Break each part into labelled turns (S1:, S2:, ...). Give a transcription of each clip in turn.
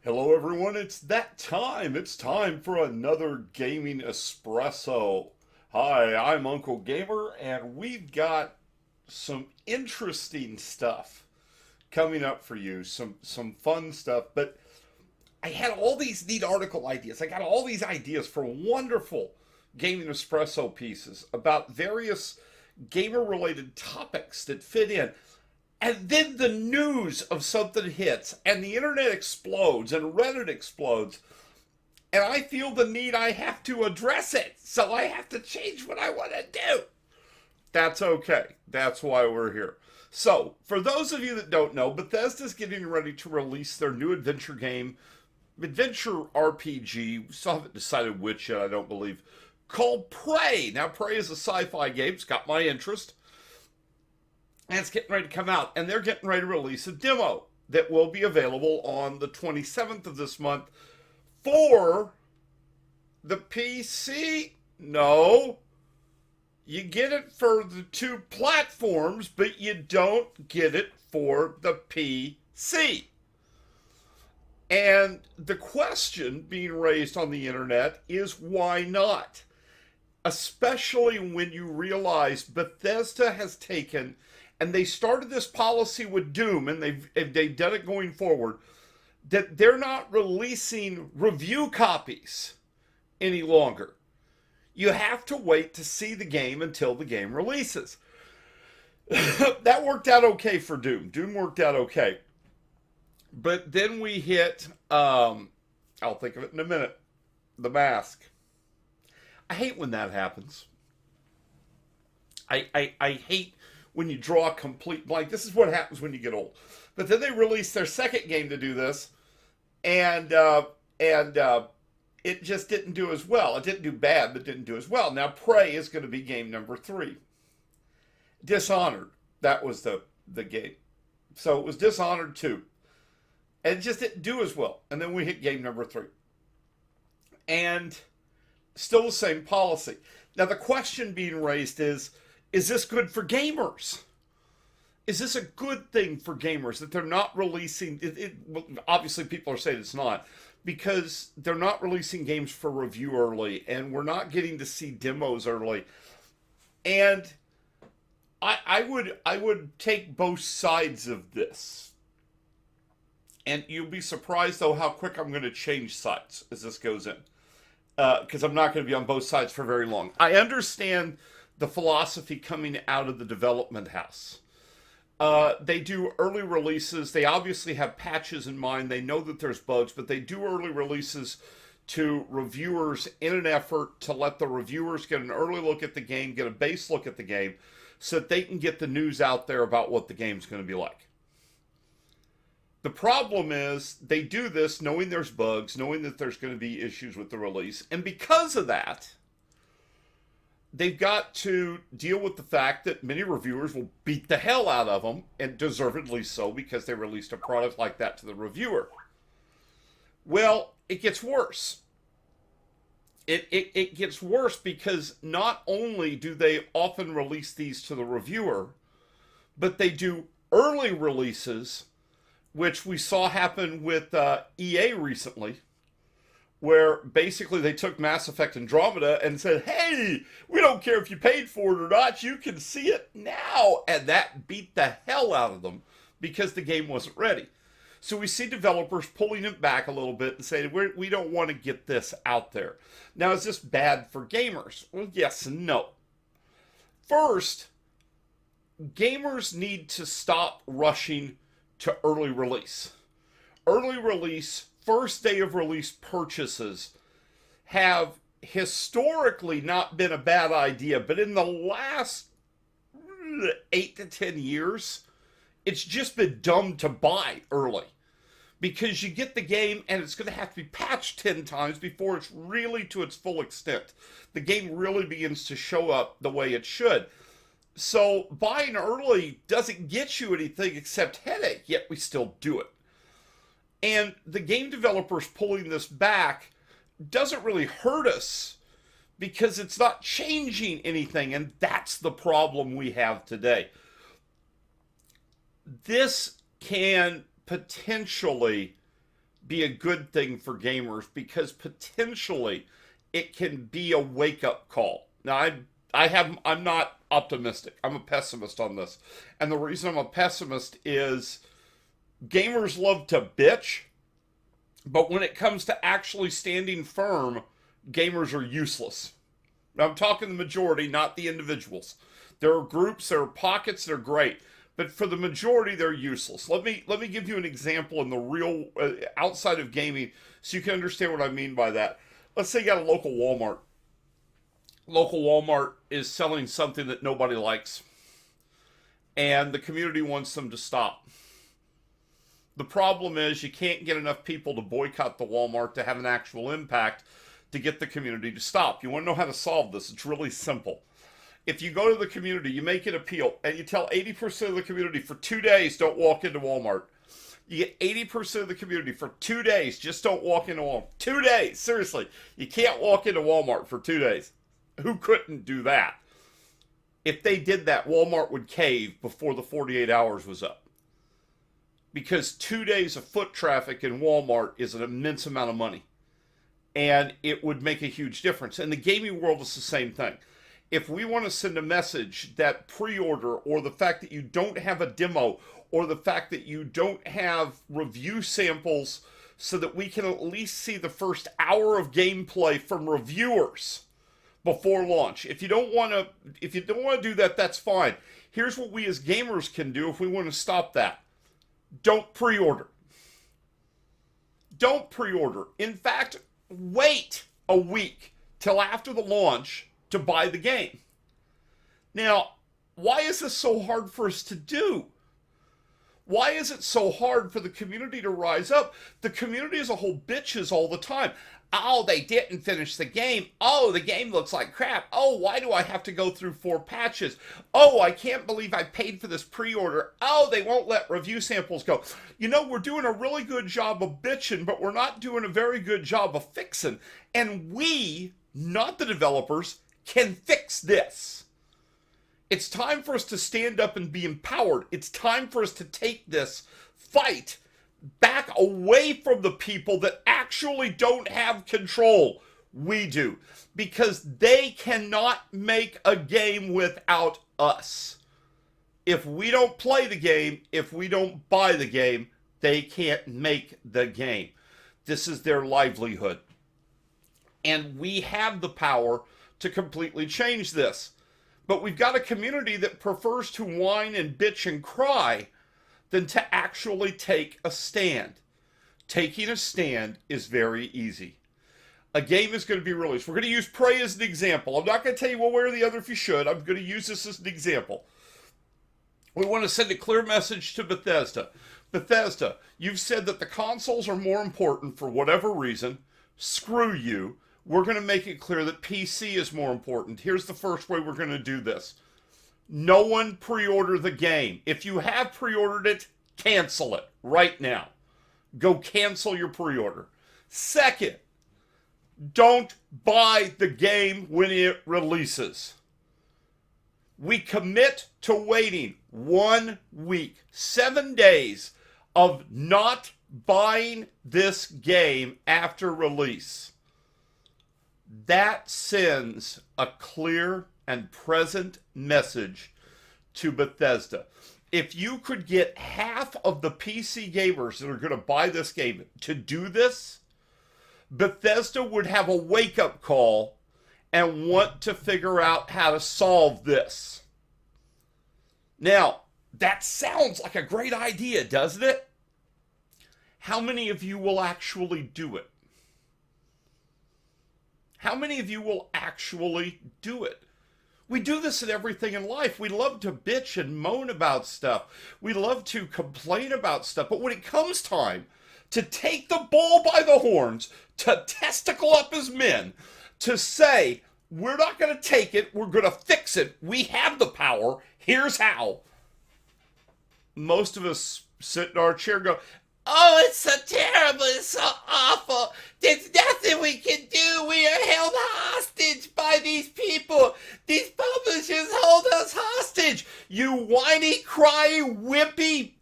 S1: Hello, everyone. It's that time. It's time for another gaming espresso. Hi, I'm Uncle Gamer, and we've got some interesting stuff coming up for you. Some fun stuff. But I had all these neat article ideas. I got all these ideas for wonderful gaming espresso pieces about various gamer-related topics that fit in. And then the news of something hits, and the internet explodes, and Reddit explodes, and I feel the need I have to address it, so I have to change what I want to do. That's okay. That's why we're here. So, for those of you that don't know, Bethesda's getting ready to release their new adventure game, adventure RPG, we still haven't decided which yet, I don't believe, called Prey. Now, Prey is a sci-fi game. It's got my interest. And it's getting ready to come out. And they're getting ready to release a demo that will be available on the 27th of this month for the PC. No. You get it for the two platforms, but you don't get it for the PC. And the question being raised on the internet is why not? Especially when you realize Bethesda has taken, and they started this policy with Doom, and they've done it going forward, that they're not releasing review copies any longer. You have to wait to see the game until the game releases. That worked out okay for Doom. Doom worked out okay. But then we hit, I'll think of it in a minute, The Mask. I hate when that happens. I hate when you draw a complete blank. This is what happens when you get old. But then they released their second game to do this, and it just didn't do as well. It didn't do bad, but didn't do as well. Now, Prey is going to be game number 3. Dishonored, that was the game. So it was Dishonored 2. And it just didn't do as well. And then we hit game number 3. And still the same policy. Now, the question being raised is this good for gamers? Is this a good thing for gamers that they're not releasing? Obviously, people are saying it's not, because they're not releasing games for review early, and we're not getting to see demos early. And I would take both sides of this. And you'll be surprised, though, how quick I'm going to change sides as this goes in. Because I'm not going to be on both sides for very long. I understand the philosophy coming out of the development house. They do early releases. They obviously have patches in mind. They know that there's bugs, but they do early releases to reviewers in an effort to let the reviewers get an early look at the game, get a base look at the game, so that they can get the news out there about what the game's going to be like. The problem is they do this knowing there's bugs, knowing that there's going to be issues with the release. And because of that, they've got to deal with the fact that many reviewers will beat the hell out of them, and deservedly so, because they released a product like that to the reviewer. Well, it gets worse. It gets worse because not only do they often release these to the reviewer, but they do early releases, which we saw happen with EA recently, where basically they took Mass Effect Andromeda and said, hey, we don't care if you paid for it or not, you can see it now. And that beat the hell out of them because the game wasn't ready. So we see developers pulling it back a little bit and saying, we don't want to get this out there. Now, is this bad for gamers? Well, yes and no. First, gamers need to stop rushing to early release. Early release, first day of release purchases have historically not been a bad idea, but in the last 8 to 10 years, it's just been dumb to buy early. Because you get the game and it's going to have to be patched 10 times before it's really to its full extent. The game really begins to show up the way it should. So buying early doesn't get you anything except headache, yet we still do it. And the game developers pulling this back doesn't really hurt us because it's not changing anything, and that's the problem we have today. This can potentially be a good thing for gamers because potentially it can be a wake-up call. Now, I'm not optimistic. I'm a pessimist on this. And the reason I'm a pessimist is gamers love to bitch, but when it comes to actually standing firm, gamers are useless. Now, I'm talking the majority, not the individuals. There are groups, there are pockets that are great, but for the majority, they're useless. Let me give you an example in the real outside of gaming, so you can understand what I mean by that. Let's say you got a local Walmart. Local Walmart is selling something that nobody likes, and the community wants them to stop. The problem is you can't get enough people to boycott the Walmart to have an actual impact to get the community to stop. You want to know how to solve this? It's really simple. If you go to the community, you make an appeal, and you tell 80% of the community for 2 days, don't walk into Walmart. You get 80% of the community for 2 days, just don't walk into Walmart. 2 days, seriously. You can't walk into Walmart for 2 days. Who couldn't do that? If they did that, Walmart would cave before the 48 hours was up. Because 2 days of foot traffic in Walmart is an immense amount of money. And it would make a huge difference. In the gaming world, it's the same thing. If we want to send a message that pre-order or the fact that you don't have a demo or the fact that you don't have review samples so that we can at least see the first hour of gameplay from reviewers before launch. If you don't want to do that, that's fine. Here's what we as gamers can do if we want to stop that. Don't pre-order. Don't pre-order. In fact, wait a week till after the launch to buy the game. Now, why is this so hard for us to do? Why is it so hard for the community to rise up? The community as a whole bitches all the time. Oh, they didn't finish the game. Oh, the game looks like crap. Oh, why do I have to go through 4 patches? Oh, I can't believe I paid for this pre-order. Oh, they won't let review samples go. You know, we're doing a really good job of bitching, but we're not doing a very good job of fixing. And we, not the developers, can fix this. It's time for us to stand up and be empowered. It's time for us to take this fight back away from the people that actually don't have control. We do. Because they cannot make a game without us. If we don't play the game, if we don't buy the game, they can't make the game. This is their livelihood. And we have the power to completely change this. But we've got a community that prefers to whine and bitch and cry than to actually take a stand. Taking a stand is very easy. A game is going to be released. We're going to use Prey as an example. I'm not going to tell you one way or the other if you should. I'm going to use this as an example. We want to send a clear message to Bethesda. Bethesda, you've said that the consoles are more important for whatever reason. Screw you. We're going to make it clear that PC is more important. Here's the first way we're going to do this. No one pre-order the game. If you have pre-ordered it, cancel it right now. Go cancel your pre-order. Second, don't buy the game when it releases. We commit to waiting 1 week, 7 days of not buying this game after release. That sends a clear and present message to Bethesda. If you could get half of the PC gamers that are going to buy this game to do this, Bethesda would have a wake-up call and want to figure out how to solve this. Now, that sounds like a great idea, doesn't it? How many of you will actually do it? How many of you will actually do it? We do this in everything in life. We love to bitch and moan about stuff. We love to complain about stuff. But when it comes time to take the bull by the horns, to testicle up as men, to say, we're not going to take it, we're going to fix it, we have the power, here's how. Most of us sit in our chair and go, oh, it's so terrible, it's so awful, there's nothing we can do, we are held hostage by these people, these publishers hold us hostage, you whiny, crying, wimpy,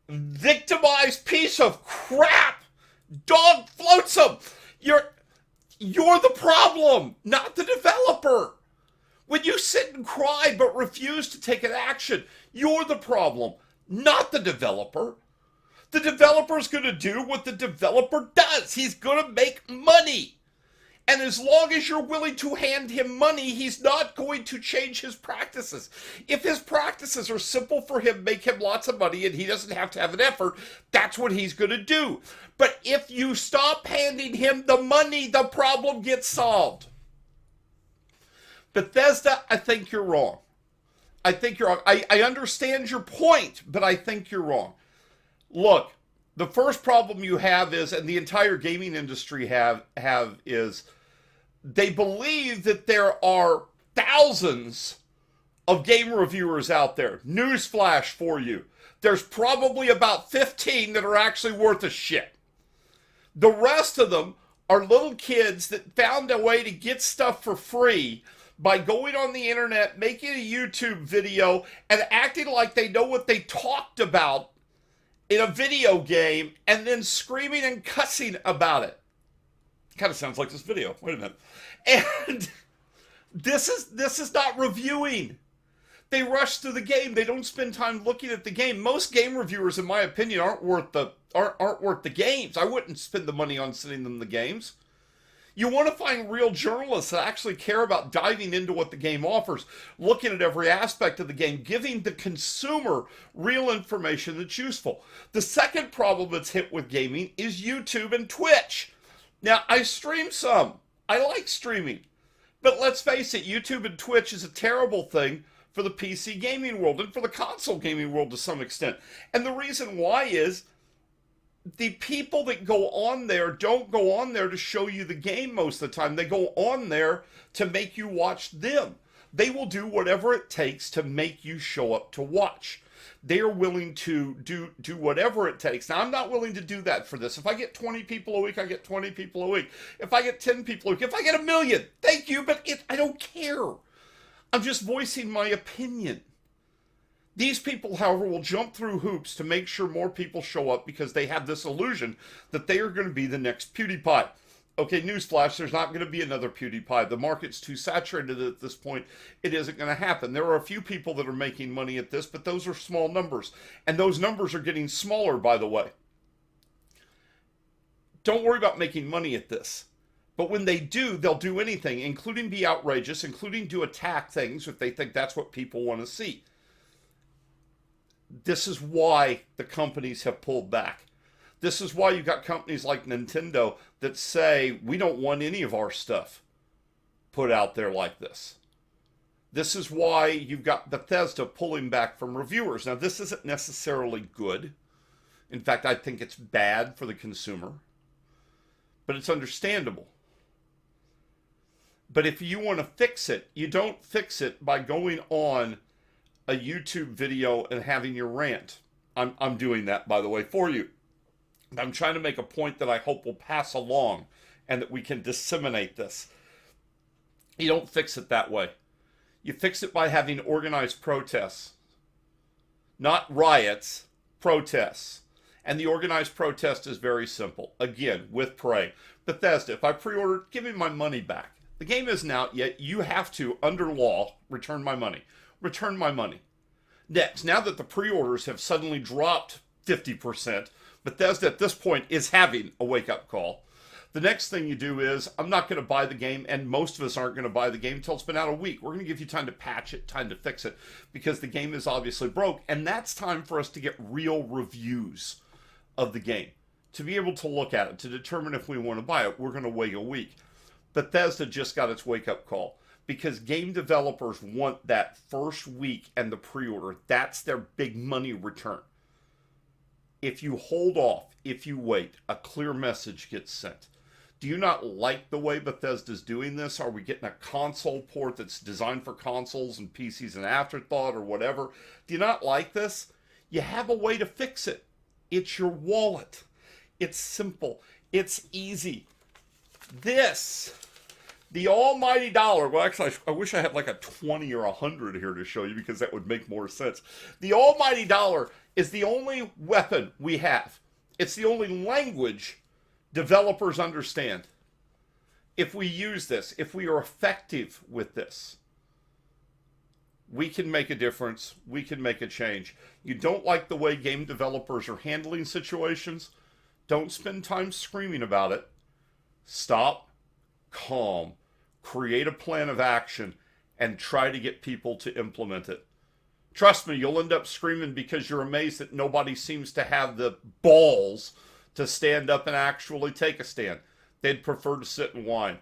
S1: victimized piece of crap, Dog floats them. You're the problem, not the developer. When you sit and cry but refuse to take an action, you're the problem, not the developer. The developer's going to do what the developer does. He's going to make money. And as long as you're willing to hand him money, he's not going to change his practices. If his practices are simple for him, make him lots of money, and he doesn't have to have an effort, that's what he's going to do. But if you stop handing him the money, the problem gets solved. Bethesda, I think you're wrong. I think you're wrong. I understand your point, but I think you're wrong. Look, the first problem you have is, and the entire gaming industry have is, they believe that there are thousands of game reviewers out there. Newsflash for you. There's probably about 15 that are actually worth a shit. The rest of them are little kids that found a way to get stuff for free by going on the internet, making a YouTube video, and acting like they know what they talked about in a video game, and then screaming and cussing about it. Kind of sounds like this video. Wait a minute. And this is not reviewing. They rush through the game. They don't spend time looking at the game. Most game reviewers, in my opinion, aren't worth the games. I wouldn't spend the money on sending them the games. You want to find real journalists that actually care about diving into what the game offers, looking at every aspect of the game, giving the consumer real information that's useful. The second problem that's hit with gaming is YouTube and Twitch. Now, I stream some. I like streaming. But let's face it, YouTube and Twitch is a terrible thing for the PC gaming world and for the console gaming world to some extent. And the reason why is the people that go on there don't go on there to show you the game most of the time. They go on there to make you watch them. They will do whatever it takes to make you show up to watch. They are willing to do whatever it takes. Now, I'm not willing to do that for this. If I get 20 people a week, I get 20 people a week. If I get 10 people a week, if I get 1 million, thank you, but I don't care. I'm just voicing my opinion. These people, however, will jump through hoops to make sure more people show up because they have this illusion that they are going to be the next PewDiePie. Okay, newsflash, there's not going to be another PewDiePie. The market's too saturated at this point. It isn't going to happen. There are a few people that are making money at this, but those are small numbers. And those numbers are getting smaller, by the way. Don't worry about making money at this. But when they do, they'll do anything, including be outrageous, including do attack things if they think that's what people want to see. This is why the companies have pulled back. This is why you've got companies like Nintendo that say, we don't want any of our stuff put out there like this. This is why you've got Bethesda pulling back from reviewers. Now, this isn't necessarily good. In fact, I think it's bad for the consumer. But it's understandable. But if you want to fix it, you don't fix it by going on a YouTube video and having your rant. I'm doing that, by the way, for you. I'm trying to make a point that I hope will pass along and that we can disseminate this. You don't fix it that way. You fix it by having organized protests. Not riots, protests. And the organized protest is very simple. Again, with Prey. Bethesda, if I pre-ordered, give me my money back. The game isn't out yet. You have to, under law, return my money. Return my money. Next, now that the pre-orders have suddenly dropped 50%, Bethesda at this point is having a wake-up call. The next thing you do is, I'm not going to buy the game, and most of us aren't going to buy the game until it's been out a week. We're going to give you time to patch it, time to fix it, because the game is obviously broke, and that's time for us to get real reviews of the game. To be able to look at it, to determine if we want to buy it, we're going to wait a week. Bethesda just got its wake-up call. Because game developers want that first week and the pre-order. That's their big money return. If you hold off, if you wait, a clear message gets sent. Do you not like the way Bethesda's doing this? Are we getting a console port that's designed for consoles and PCs an afterthought or whatever? Do you not like this? You have a way to fix it. It's your wallet. It's simple. It's easy. The almighty dollar, well, actually, I wish I had like a 20 or 100 here to show you because that would make more sense. The almighty dollar is the only weapon we have. It's the only language Developers understand. If we use this, if we are effective with this, we can make a difference. We can make a change. You don't like the way game developers are handling situations? Don't spend time screaming about it. Stop, calm, create a plan of action, and try to get people to implement it. Trust me, you'll end up screaming because you're amazed that nobody seems to have the balls to stand up and actually take a stand. They'd prefer to sit and whine.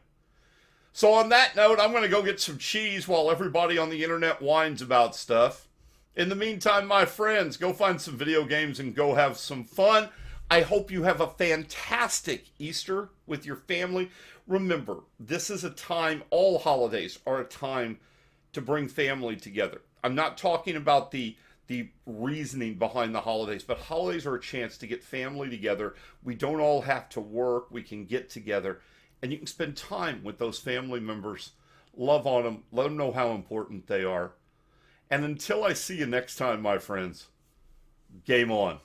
S1: So on that note, I'm going to go get some cheese while everybody on the internet whines about stuff. In the meantime, my friends, go find some video games and go have some fun. I hope you have a fantastic Easter with your family. Remember, this is a time, all holidays are a time to bring family together. I'm not talking about the reasoning behind the holidays, but holidays are a chance to get family together. We don't all have to work. We can get together, and you can spend time with those family members. Love on them. Let them know how important they are. And until I see you next time, my friends, game on.